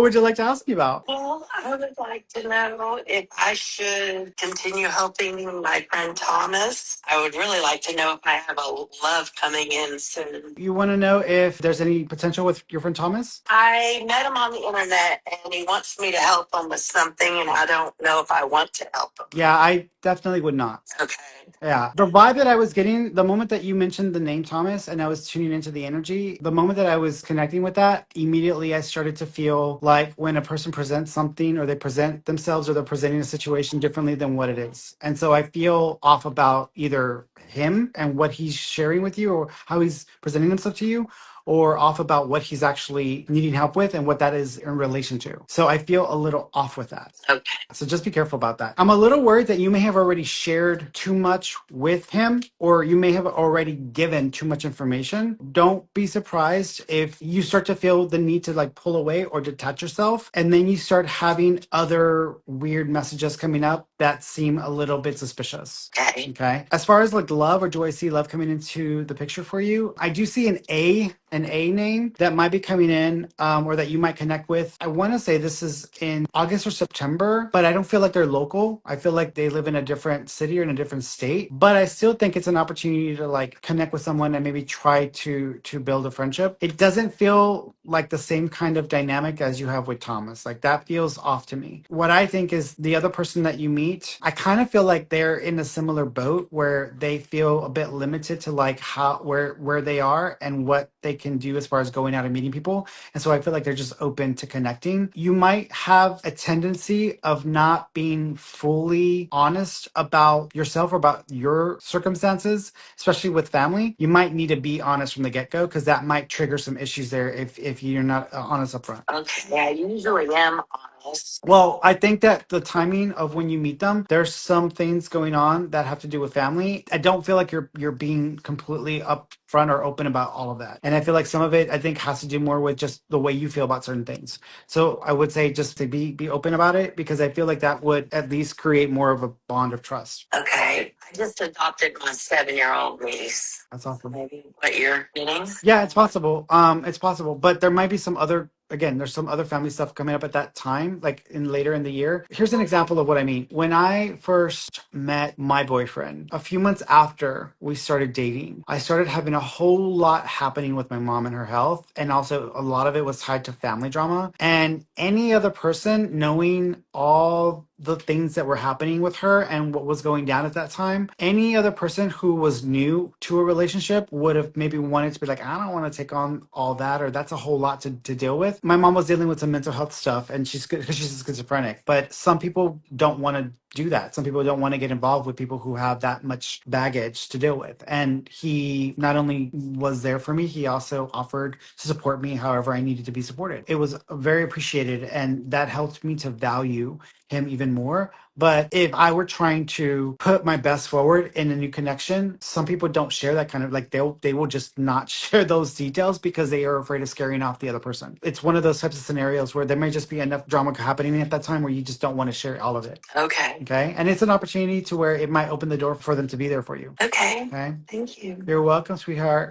What would you like to ask me about? Well, I would like to know if I should continue helping my friend Thomas. I would really like to know if I have a love coming in soon. You want to know if there's any potential with your friend Thomas? I met him on the internet and he wants me to help him with something, and I don't know if I want to help him. Yeah, I definitely would not. Okay. Yeah. The vibe that I was getting, the moment that you mentioned the name Thomas and I was tuning into the energy, the moment that I was connecting with that, immediately I started to feel like when a person presents something or they present themselves or they're presenting a situation differently than what it is. And so I feel off about either him and what he's sharing with you or how he's presenting himself to you, or off about what he's actually needing help with and what that is in relation to. So I feel a little off with that. Okay. So just be careful about that. I'm a little worried that you may have already shared too much with him, or you may have already given too much information. Don't be surprised if you start to feel the need to like pull away or detach yourself, and then you start having other weird messages coming up that seem a little bit suspicious. Okay. As far as like love, or do I see love coming into the picture for you? I do see an A name that might be coming in, or that you might connect with. I want to say this is in August or September, but I don't feel like they're local. I feel like they live in a different city or in a different state, but I still think it's an opportunity to like connect with someone and maybe try to build a friendship. It doesn't feel like the same kind of dynamic as you have with Thomas. Like that feels off to me. What I think is the other person that you meet, I kind of feel like they're in a similar boat where they feel a bit limited to like how where they are and what they can do as far as going out and meeting people. And so I feel like they're just open to connecting. You might have a tendency of not being fully honest about yourself or about your circumstances, especially with family. You might need to be honest from the get-go because that might trigger some issues there if you're not honest up front. Okay, I usually am honest. Well, I think that the timing of when you meet them, there's some things going on that have to do with family. I don't feel like you're being completely upfront or open about all of that. And I feel like some of it I think has to do more with just the way you feel about certain things. So I would say just to be open about it, because I feel like that would at least create more of a bond of trust. Okay. I just adopted my 7-year-old niece. That's awesome. Maybe what you're getting? Yeah, it's possible. It's possible, but there might be some other. Again, there's some other family stuff coming up at that time, like in later in the year. Here's an example of what I mean. When I first met my boyfriend, a few months after we started dating, I started having a whole lot happening with my mom and her health. And also a lot of it was tied to family drama. And any other person knowing all the things that were happening with her and what was going down at that time, any other person who was new to a relationship would have maybe wanted to be like, I don't want to take on all that, or that's a whole lot to deal with. My mom was dealing with some mental health stuff, and she's good because she's schizophrenic, but some people don't want to do that. Some people don't want to get involved with people who have that much baggage to deal with. And he not only was there for me, he also offered to support me however I needed to be supported. It was very appreciated, and that helped me to value him even more. But if I were trying to put my best forward in a new connection, some people don't share that kind of like they will just not share those details because they are afraid of scaring off the other person. It's one of those types of scenarios where there may just be enough drama happening at that time where you just don't want to share all of it. Okay. Okay. And it's an opportunity to where it might open the door for them to be there for you. Okay. Okay. Thank you. You're welcome, sweetheart.